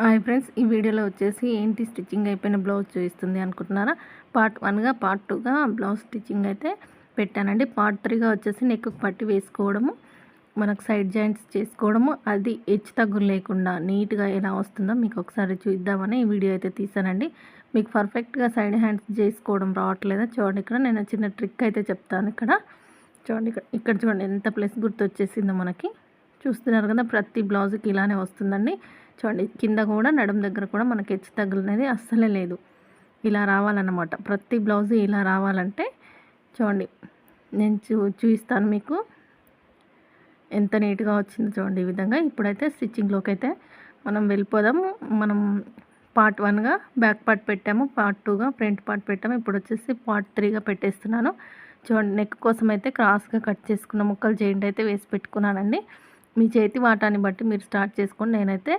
Hi friends, ఈ వీడియోలో వచ్చేసి ఏంటి స్టిచ్చింగ్ అయిపోయిన బ్లౌజ్ చూపిస్తుంది అనుకుంటున్నారా? పార్ట్ 1గా పార్ట్ 2గా బ్లౌజ్ స్టిచ్చింగ్ అయితే పెట్టానండి. పార్ట్ 3గా వచ్చేసి నెక్కు పట్టి వేసుకోవడము, మనకు సైడ్ జాయింట్స్ చేసుకోవడము, అది హెచ్చు తగ్గులు లేకుండా నీట్గా ఎలా వస్తుందో మీకు ఒకసారి చూద్దామని ఈ వీడియో అయితే తీసానండి. మీకు పర్ఫెక్ట్గా సైడ్ హ్యాండ్స్ చేసుకోవడం రావట్లేదా? చూడండి, ఇక్కడ నేను చిన్న ట్రిక్ అయితే చెప్తాను. ఇక్కడ చూడండి, ఇక్కడ చూడండి ఎంత ప్లస్ గుర్తు వచ్చేసిందో మనకి. చూస్తున్నారు కదా, ప్రతి బ్లౌజ్కి ఇలానే వస్తుందండి. చూడండి, కింద కూడా నడుము దగ్గర కూడా మనకి హెచ్చు తగ్గులు అనేది అస్సలే లేదు. ఇలా రావాలన్నమాట ప్రతి బ్లౌజు. ఇలా రావాలంటే చూడండి, నేను చూపిస్తాను మీకు ఎంత నీట్గా వచ్చిందో. చూడండి ఈ విధంగా. ఇప్పుడైతే స్టిచ్చింగ్లోకి అయితే మనం వెళ్ళిపోదాము. మనం పార్ట్ 1గా బ్యాక్ పార్ట్ పెట్టాము, పార్ట్ 2గా ఫ్రంట్ పార్ట్ పెట్టాము. ఇప్పుడు వచ్చేసి పార్ట్ 3గా పెట్టేస్తున్నాను. చూడండి, నెక్ కోసం అయితే క్రాస్గా కట్ చేసుకున్న ముక్కలు జాయింట్ అయితే వేసి పెట్టుకున్నానండి. మీ చేతి వాటాన్ని బట్టి మీరు స్టార్ట్ చేసుకోండి. నేనైతే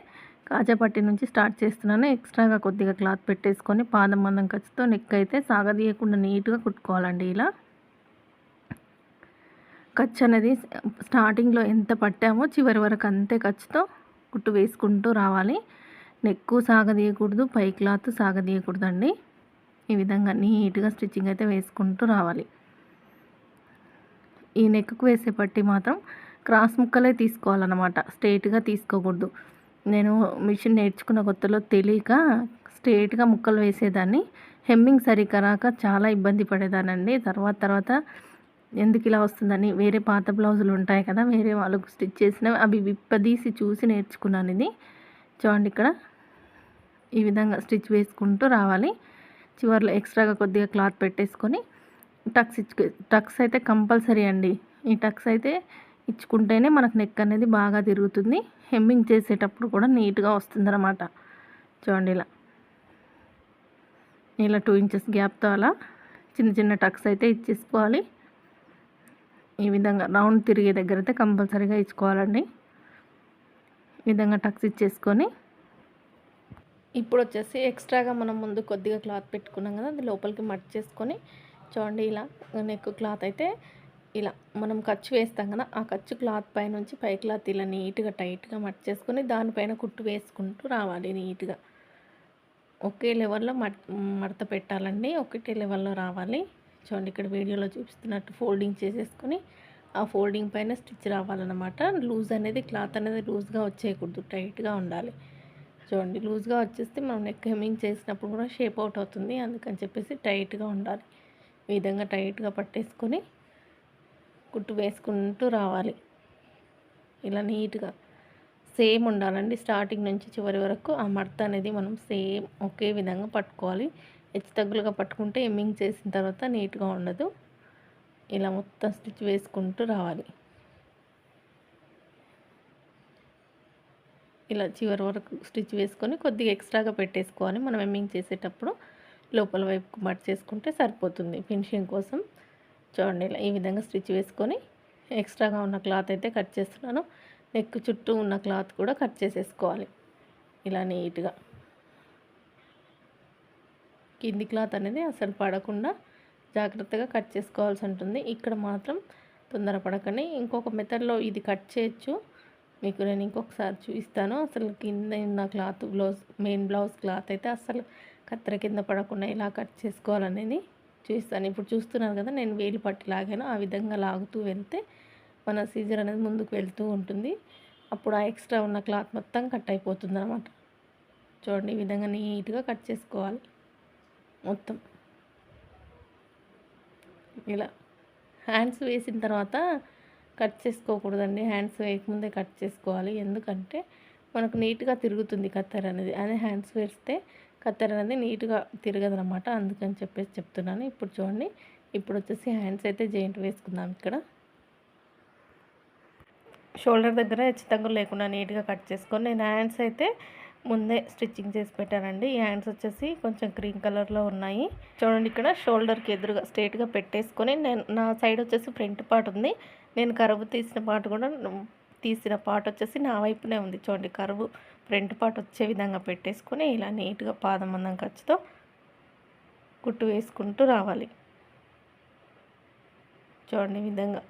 కాజాపట్టి నుంచి స్టార్ట్ చేస్తున్నాను. ఎక్స్ట్రాగా కొద్దిగా క్లాత్ పెట్టేసుకొని పాదం మందం ఖర్చుతో నెక్ అయితే సాగదీయకుండా నీట్గా కుట్టుకోవాలండి. ఇలా ఖర్చు అనేది స్టార్టింగ్లో ఎంత పట్టామో చివరి వరకు అంతే ఖర్చుతో కుట్టు వేసుకుంటూ రావాలి. నెక్కు సాగదీయకూడదు, పై క్లాత్ సాగదీయకూడదండి. ఈ విధంగా నీట్గా స్టిచ్చింగ్ అయితే వేసుకుంటూ రావాలి. ఈ నెక్కు వేసే పట్టి మాత్రం క్రాస్ ముక్కలే తీసుకోవాలన్నమాట, స్ట్రైట్గా తీసుకోకూడదు. నేను మిషన్ నేర్చుకున్న కొత్తలో తెలియక స్ట్రైట్గా ముక్కలు వేసేదాన్ని. హెమ్మింగ్ సరిగ్గా రాక చాలా ఇబ్బంది పడేదానండి. తర్వాత ఎందుకు ఇలా వస్తుందని వేరే పాత బ్లౌజులు ఉంటాయి కదా, వేరే వాళ్ళకు స్టిచ్ చేసినవి అవి విప్పదీసి చూసి నేర్చుకున్నాను ఇది. చూడండి, ఇక్కడ ఈ విధంగా స్టిచ్ వేసుకుంటూ రావాలి. చివర్లో ఎక్స్ట్రాగా కొద్దిగా క్లాత్ పెట్టేసుకొని టక్స్ అయితే కంపల్సరీ అండి. ఈ టక్స్ అయితే ఇచ్చుకుంటేనే మనకు నెక్ అనేది బాగా తిరుగుతుంది. హెమ్మింగ్ చేసేటప్పుడు కూడా నీట్గా వస్తుందన్నమాట. చూడండి, ఇలా 2 ఇంచెస్ గ్యాప్తో అలా చిన్న చిన్న టక్స్ అయితే ఇచ్చేసుకోవాలి. ఈ విధంగా రౌండ్ తిరిగే దగ్గర అయితే కంపల్సరీగా ఇచ్చుకోవాలండి. ఈ విధంగా టక్స్ ఇచ్చేసుకొని ఇప్పుడు వచ్చేసి ఎక్స్ట్రాగా మనం ముందు కొద్దిగా క్లాత్ పెట్టుకున్నాం కదా, అది లోపలికి మట్ చేసుకొని చూడండి, ఇలా నెక్ క్లాత్ అయితే ఇలా మనం ఖర్చు వేస్తాం కదా, ఆ ఖర్చు క్లాత్ పై నుంచి పై క్లాత్ ఇలా నీట్గా టైట్గా మట్ చేసుకొని దానిపైన కుట్టు వేసుకుంటూ రావాలి. నీట్గా ఒకే లెవెల్లో మడత పెట్టాలండి, ఒకటే లెవెల్లో రావాలి. చూడండి, ఇక్కడ వీడియోలో చూపిస్తున్నట్టు ఫోల్డింగ్ చేసేసుకొని ఆ ఫోల్డింగ్ పైన స్టిచ్ రావాలన్నమాట. లూజ్ అనేది క్లాత్ అనేది లూజ్గా వచ్చేయకూడదు, టైట్గా ఉండాలి. చూడండి, లూజ్గా వచ్చేస్తే మనం నెక్ హెమ్మింగ్ చేసినప్పుడు కూడా షేప్ అవుట్ అవుతుంది. అందుకని చెప్పేసి టైట్గా ఉండాలి. ఈ విధంగా టైట్గా పట్టేసుకొని కుట్టు వేసుకుంటూ రావాలి. ఇలా నీట్గా సేమ్ ఉండాలండి. స్టార్టింగ్ నుంచి చివరి వరకు ఆ మడత అనేది మనం సేమ్ ఒకే విధంగా పట్టుకోవాలి. హెచ్చు తగ్గులుగా పట్టుకుంటే హెమ్మింగ్ చేసిన తర్వాత నీట్గా ఉండదు. ఇలా మొత్తం స్టిచ్ వేసుకుంటూ రావాలి. ఇలా చివరి వరకు స్టిచ్ వేసుకొని కొద్దిగా ఎక్స్ట్రాగా పెట్టేసుకోవాలి. మనం హెమ్మింగ్ చేసేటప్పుడు లోపల వైపుకు మట్ చేసుకుంటే సరిపోతుంది ఫినిషింగ్ కోసం. చూడండి, ఇలా ఈ విధంగా స్టిచ్ వేసుకొని ఎక్స్ట్రాగా ఉన్న క్లాత్ అయితే కట్ చేస్తున్నాను. నెక్ చుట్టూ ఉన్న క్లాత్ కూడా కట్ చేసేసుకోవాలి. ఇలా నీట్గా కింది క్లాత్ అనేది అసలు పడకుండా జాగ్రత్తగా కట్ చేసుకోవాల్సి ఉంటుంది. ఇక్కడ మాత్రం తొందరపడకండి. ఇంకొక మెథడ్లో ఇది కట్ చేయొచ్చు, మీకు నేను ఇంకొకసారి చూపిస్తాను. అసలు కింద ఉన్న క్లాత్ మెయిన్ బ్లౌజ్ క్లాత్ అయితే అసలు కత్తెర కింద పడకుండా ఎలా కట్ చేసుకోవాలనేది చూపిస్తాను. ఇప్పుడు చూస్తున్నారు కదా, నేను వేలు పట్టి లాగాను. ఆ విధంగా లాగుతూ వెళ్తే మన సీజర్ అనేది ముందుకు వెళ్తూ ఉంటుంది. అప్పుడు ఆ ఎక్స్ట్రా ఉన్న క్లాత్ మొత్తం కట్ అయిపోతుంది అన్నమాట. చూడండి, ఈ విధంగా నీట్గా కట్ చేసుకోవాలి మొత్తం. ఇలా హ్యాండ్స్ వేసిన తర్వాత కట్ చేసుకోకూడదండి, హ్యాండ్స్ వేయకముందే కట్ చేసుకోవాలి. ఎందుకంటే మనకు నీట్గా తిరుగుతుంది కత్తెర అనేది. అదే హ్యాండ్స్ వేస్తే కత్తెర అనేది నీట్గా తిరగదనమాట. అందుకని చెప్పేసి చెప్తున్నాను. ఇప్పుడు చూడండి, ఇప్పుడు వచ్చేసి హ్యాండ్స్ అయితే జాయింట్ వేసుకుందాం. ఇక్కడ షోల్డర్ దగ్గర హెచ్చు తగ్గులు లేకుండా నీట్గా కట్ చేసుకొని నేను హ్యాండ్స్ అయితే ముందే స్టిచ్చింగ్ చేసి పెట్టానండి. ఈ హ్యాండ్స్ వచ్చేసి కొంచెం క్రీమ్ కలర్లో ఉన్నాయి. చూడండి, ఇక్కడ షోల్డర్కి ఎదురుగా స్ట్రైట్గా పెట్టేసుకొని నా సైడ్ వచ్చేసి ఫ్రంట్ పార్ట్ ఉంది. నేను కరువు తీసిన పార్ట్ వచ్చేసి నా వైపునే ఉంది. చూడండి, కరువు ఫ్రంట్ పార్ట్ వచ్చే విధంగా పెట్టేసుకొని ఇలా నీట్గా పాదం మందం ఖర్చుతో కుట్టు వేసుకుంటూ రావాలి. చూడండి, ఈ విధంగా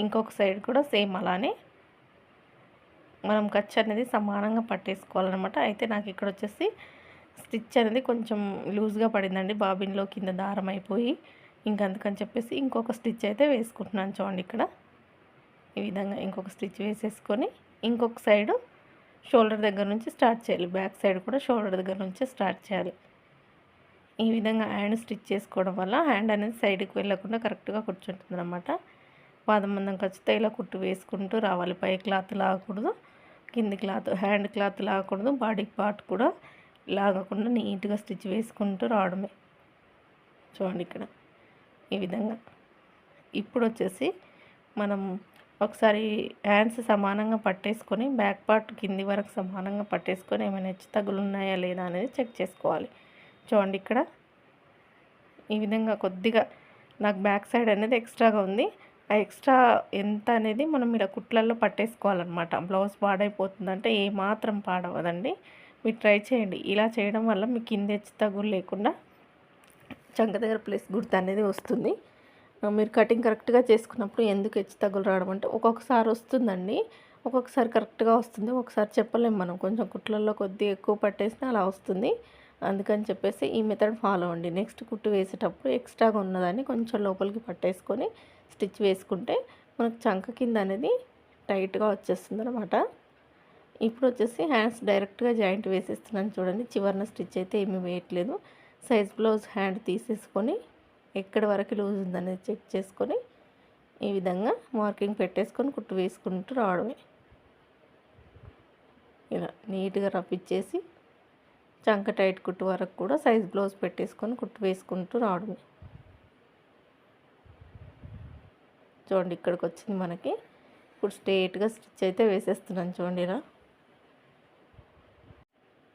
ఇంకొక సైడ్ కూడా సేమ్ అలానే మనం ఖర్చు అనేది సమానంగా పట్టేసుకోవాలన్నమాట. అయితే నాకు ఇక్కడ వచ్చేసి స్టిచ్ అనేది కొంచెం లూజ్గా పడిందండి, బాబిన్లో కింద దారం అయిపోయి. అందుకని చెప్పేసి ఇంకొక స్టిచ్ అయితే వేసుకుంటున్నాను చూడండి. ఇక్కడ ఈ విధంగా ఇంకొక స్టిచ్ వేసేసుకొని ఇంకొక సైడు షోల్డర్ దగ్గర నుంచి స్టార్ట్ చేయాలి. బ్యాక్ సైడ్ కూడా షోల్డర్ దగ్గర నుంచి స్టార్ట్ చేయాలి. ఈ విధంగా హ్యాండ్ స్టిచ్ చేసుకోవడం వల్ల హ్యాండ్ అనేది సైడ్కి వెళ్ళకుండా కరెక్ట్గా కూర్చుంటుంది అన్నమాట. పాదం మందం ఖర్చుతో ఇలా కుట్టు వేసుకుంటూ రావాలి. పై క్లాత్ లాగకూడదు, కింది క్లాత్ హ్యాండ్ క్లాత్ లాగకూడదు, బాడీ పార్ట్ కూడా లాగకుండా నీట్గా స్టిచ్ వేసుకుంటూ రావడమే. చూడండి ఇక్కడ ఈ విధంగా. ఇప్పుడు వచ్చేసి మనం ఒకసారి హ్యాండ్స్ సమానంగా పట్టేసుకొని బ్యాక్ పార్ట్ కింది వరకు సమానంగా పట్టేసుకొని ఏమైనా హెచ్చు తగ్గులు ఉన్నాయా లేదా అనేది చెక్ చేసుకోవాలి. చూడండి ఇక్కడ ఈ విధంగా కొద్దిగా నాకు బ్యాక్ సైడ్ అనేది ఎక్స్ట్రాగా ఉంది. ఆ ఎక్స్ట్రా ఎంత అనేది మనం ఇలా కుట్లల్లో పట్టేసుకోవాలన్నమాట. బ్లౌజ్ పాడైపోతుందంటే ఏమాత్రం పాడవదండి. మీరు ట్రై చేయండి. ఇలా చేయడం వల్ల మీకు కింద హెచ్చు తగ్గులు లేకుండా చంక దగ్గర ప్లస్ గుర్తు అనేది వస్తుంది. మీరు కటింగ్ కరెక్ట్గా చేసుకున్నప్పుడు ఎందుకు హెచ్చు తగ్గులు రావడం అంటే ఒక్కొక్కసారి వస్తుందండి, ఒక్కొక్కసారి కరెక్ట్గా వస్తుంది, ఒకసారి చెప్పలేము మనం. కొంచెం కుట్లల్లో కొద్దిగా ఎక్కువ పట్టేసినా అలా వస్తుంది. అందుకని చెప్పేసి ఈ మెథడ్ ఫాలో అవ్వండి. నెక్స్ట్ కుట్టు వేసేటప్పుడు ఎక్స్ట్రాగా ఉన్నదాన్ని కొంచెం లోపలికి పట్టేసుకొని స్టిచ్ వేసుకుంటే మనకు చంక కింద అనేది టైట్గా వచ్చేస్తుంది అనమాట. ఇప్పుడు వచ్చేసి హ్యాండ్స్ డైరెక్ట్గా జాయింట్ వేసేస్తున్నాను చూడండి. చివరిన స్టిచ్ అయితే ఏమీ వేయట్లేదు. సైజ్ బ్లౌజ్ హ్యాండ్ తీసేసుకొని ఎక్కడి వరకు లూజ్ ఉందనేది చెక్ చేసుకొని ఈ విధంగా మార్కింగ్ పెట్టేసుకొని కుట్టు వేసుకుంటూ రావడమే. ఇలా నీట్గా రప్పిచ్చేసి చంక టైట్ కుట్టు వరకు కూడా సైజ్ బ్లౌజ్ పెట్టేసుకొని కుట్టు వేసుకుంటూ రావడమే. చూడండి ఇక్కడికి వచ్చింది మనకి. ఇప్పుడు స్ట్రేట్గా స్టిచ్ అయితే వేసేస్తున్నాను చూడండి. ఇలా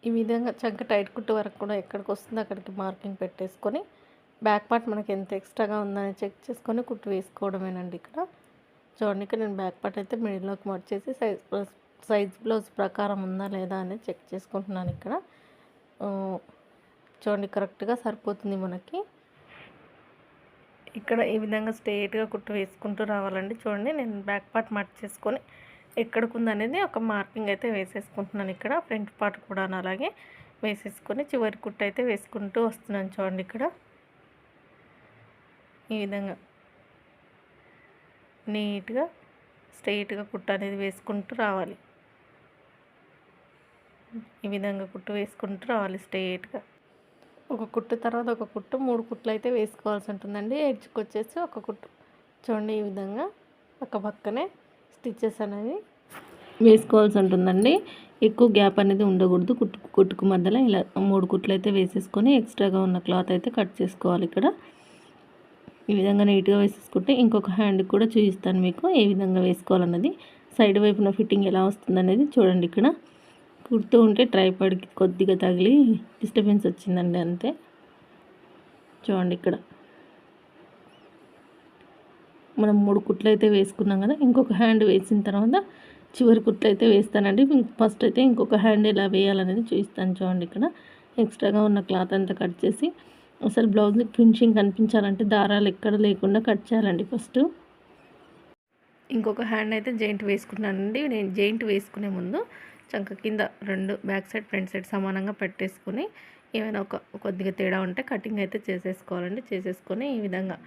ఈ విధంగా చంక టైట్ కుట్టు వరకు కూడా ఎక్కడికి వస్తుందో అక్కడికి మార్కింగ్ పెట్టేసుకొని బ్యాక్ పార్ట్ మనకి ఎంత ఎక్స్ట్రాగా ఉందని చెక్ చేసుకొని కుట్టు వేసుకోవడమేనండి. ఇక్కడ చూడండి, ఇక్కడ నేను బ్యాక్ పార్ట్ అయితే మిడిల్లోకి మర్చేసి సైజ్ బ్లౌజ్ ప్రకారం ఉందా లేదా అనేది చెక్ చేసుకుంటున్నాను. ఇక్కడ చూడండి కరెక్ట్గా సరిపోతుంది మనకి. ఇక్కడ ఈ విధంగా స్ట్రెయిట్గా కుట్టు వేసుకుంటూ రావాలండి. చూడండి నేను బ్యాక్ పార్ట్ మర్చేసుకొని ఎక్కడికి ఉందనేది ఒక మార్కింగ్ అయితే వేసేసుకుంటున్నాను. ఇక్కడ ఫ్రంట్ పార్ట్ కూడా అలాగే వేసేసుకొని చివరి కుట్టు అయితే వేసుకుంటూ వస్తున్నాను. చూడండి ఇక్కడ ఈ విధంగా నీట్గా స్ట్రెయిట్గా కుట్టు అనేది వేసుకుంటూ రావాలి. ఈ విధంగా కుట్టు వేసుకుంటూ రావాలి స్ట్రెయిట్గా. ఒక కుట్టు తర్వాత ఒక కుట్టు 3 కుట్లు అయితే వేసుకోవాల్సి ఉంటుందండి. ఎడ్జ్కి వచ్చేసి ఒక కుట్టు. చూడండి ఈ విధంగా పక్కనే స్టిచ్చెస్ అనేవి వేసుకోవాల్సి ఉంటుందండి. ఎక్కువ గ్యాప్ అనేది ఉండకూడదు. కుట్టుకు మధ్యలో ఇలా 3 కుట్లు అయితే వేసేసుకొని ఎక్స్ట్రాగా ఉన్న క్లాత్ అయితే కట్ చేసుకోవాలి. ఇక్కడ ఈ విధంగా నీట్గా వేసేసుకుంటే ఇంకొక హ్యాండ్కి కూడా చూపిస్తాను మీకు ఏ విధంగా వేసుకోవాలన్నది. సైడ్ వైపున ఫిట్టింగ్ ఎలా వస్తుందనేది చూడండి. ఇక్కడ కుడుతూ ఉంటే ట్రైపాడ్కి కొద్దిగా తగిలి డిస్టర్బెన్స్ వచ్చిందండి, అంతే. చూడండి ఇక్కడ మనం 3 కుట్లు అయితే వేసుకున్నాం కదా. ఇంకొక హ్యాండ్ వేసిన తర్వాత చివరి కుట్లు అయితే వేస్తానండి. ఫస్ట్ అయితే ఇంకొక హ్యాండ్ ఎలా వేయాలనేది చూపిస్తాను. చూడండి ఇక్కడ ఎక్స్ట్రాగా ఉన్న క్లాత్ అంతా కట్ చేసి అసలు బ్లౌజ్కి ఫినిషింగ్ కనిపించాలంటే దారాలు ఎక్కడ లేకుండా కట్ చేయాలండి ఫస్ట్. ఇంకొక హ్యాండ్ అయితే జాయింట్ వేసుకున్నానండి. నేను జాయింట్ వేసుకునే ముందు చంక కింద 2 బ్యాక్ సైడ్ ఫ్రంట్ సైడ్ సమానంగా పెట్టేసుకొని ఏమైనా కొద్దిగా తేడా ఉంటే కటింగ్ అయితే చేసేసుకోవాలండి. చేసేసుకొని ఈ విధంగా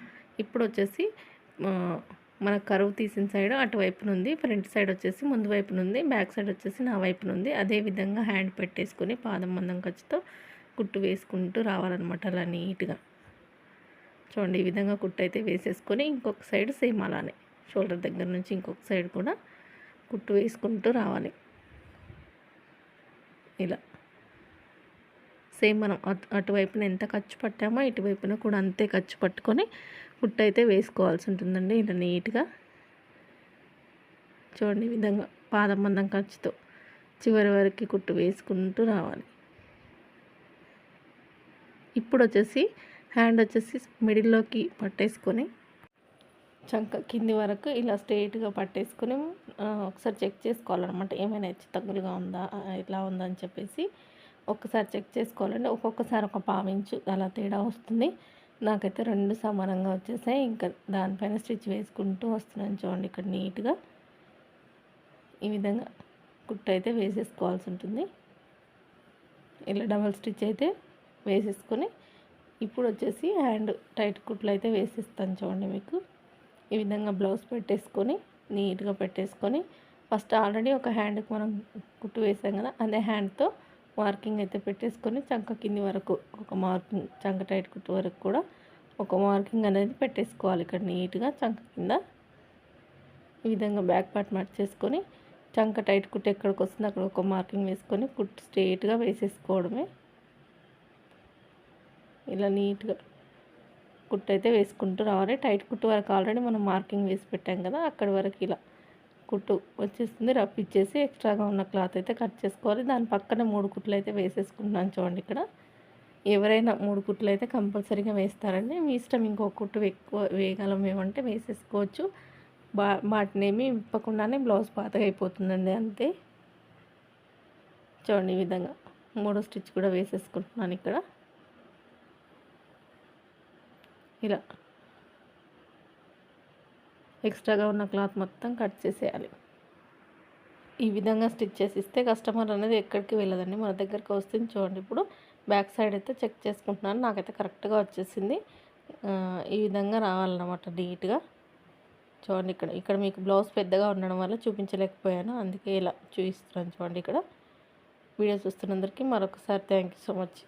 ఇప్పుడు వచ్చేసి మన కరువు తీసిన సైడ్ అటువైపునుంది, ఫ్రంట్ సైడ్ వచ్చేసి ముందు వైపునుంది, బ్యాక్ సైడ్ వచ్చేసి నా వైపునుంది. అదేవిధంగా హ్యాండ్ పెట్టేసుకొని పాదం మందం ఖర్చుతో కుట్టు వేసుకుంటూ రావాలన్నమాట. అలా నీట్గా చూడండి ఈ విధంగా కుట్టు అయితే వేసేసుకొని ఇంకొక సైడ్ సేమ్ అలానే షోల్డర్ దగ్గర నుంచి ఇంకొక సైడ్ కూడా కుట్టు వేసుకుంటూ రావాలి. ఇలా సేమ్ మనం అటువైపున ఎంత ఖర్చు పట్టామో ఇటువైపున కూడా అంతే ఖర్చు పట్టుకొని కుట్టు అయితే వేసుకోవాల్సి ఉంటుందండి. ఇలా నీట్గా చూడండి ఈ విధంగా పాదం మందం ఖర్చుతో చివరి వరకు కుట్టు వేసుకుంటూ రావాలి. ఇప్పుడు వచ్చేసి హ్యాండ్ వచ్చేసి మిడిల్లోకి పట్టేసుకొని చంక కింది వరకు ఇలా స్ట్రెయిట్గా పట్టేసుకొని ఒకసారి చెక్ చేసుకోవాలన్నమాట. ఏమైనా హెచ్చు తగ్గులుగా ఉందా ఇలా ఉందని చెప్పేసి ఒక్కసారి చెక్ చేసుకోవాలండి. ఒక్కొక్కసారి ఒక పావించు అలా తేడా వస్తుంది. నాకైతే 2 సమానంగా వచ్చేసాయి. ఇంకా దానిపైన స్టిచ్ వేసుకుంటూ వస్తున్నాను. చూడండి ఇక్కడ నీట్గా ఈ విధంగా కుట్టు అయితే వేసేసుకోవాల్సి ఉంటుంది. ఇలా డబల్ స్టిచ్ అయితే వేసేసుకొని ఇప్పుడు వచ్చేసి హ్యాండ్ టైట్ కుట్లు అయితే వేసేస్తాను చూడండి. మీకు ఈ విధంగా బ్లౌజ్ పెట్టేసుకొని నీట్గా పెట్టేసుకొని ఫస్ట్ ఆల్రెడీ ఒక హ్యాండ్కి మనం కుట్టు వేసాం కదా, అదే హ్యాండ్తో మార్కింగ్ అయితే పెట్టేసుకొని చంక కింది వరకు ఒక మార్కింగ్, చంక టైట్ కుట్టు వరకు కూడా ఒక మార్కింగ్ అనేది పెట్టేసుకోవాలి. ఇక్కడ నీట్గా చంక కింద ఈ విధంగా బ్యాక్ పార్ట్ మార్చేసుకొని చంక టైట్ కుట్టు ఎక్కడికి వస్తుందో అక్కడ ఒక మార్కింగ్ వేసుకొని కుట్టు స్ట్రైట్గా వేసేసుకోవడమే. ఇలా నీట్గా కుట్టు అయితే వేసుకుంటూ రావాలి. టైట్ కుట్టు వరకు ఆల్రెడీ మనం మార్కింగ్ వేసి పెట్టాం కదా, అక్కడి వరకు ఇలా కుట్టు వచ్చేస్తుంది. రఫ్ ఇచ్చేసి ఎక్స్ట్రాగా ఉన్న క్లాత్ అయితే కట్ చేసుకోవాలి. దాని పక్కన 3 కుట్లు అయితే వేసేసుకుంటున్నాను చూడండి. ఇక్కడ ఎవరైనా 3 కుట్లు అయితే కంపల్సరీగా వేస్తారండి. మీ ఇష్టం, ఇంకో కుట్టు ఎక్కువ వేయగలం ఏమంటే వేసేసుకోవచ్చు. వాటినేమి విప్పకుండానే బ్లౌజ్ పాతగా అయిపోతుందండి, అంతే. చూడండి ఈ విధంగా 3 స్టిచ్ కూడా వేసేసుకుంటున్నాను. ఇక్కడ ఇలా ఎక్స్ట్రాగా ఉన్న క్లాత్ మొత్తం కట్ చేసేయాలి. ఈ విధంగా స్టిచ్ చేసి ఇస్తే కస్టమర్ అనేది ఎక్కడికి వెళ్ళదండి, మన దగ్గరికి వస్తుంది. చూడండి ఇప్పుడు బ్యాక్ సైడ్ అయితే చెక్ చేసుకుంటున్నాను. నాకైతే కరెక్ట్గా వచ్చేసింది. ఈ విధంగా రావాలన్నమాట నీట్గా. చూడండి ఇక్కడ మీకు బ్లౌజ్ పెద్దగా ఉండడం వల్ల చూపించలేకపోయాను, అందుకే ఇలా చూపిస్తున్నాను. చూడండి ఇక్కడ వీడియో చూస్తున్నందరికీ మరొకసారి థ్యాంక్ యూ సో మచ్.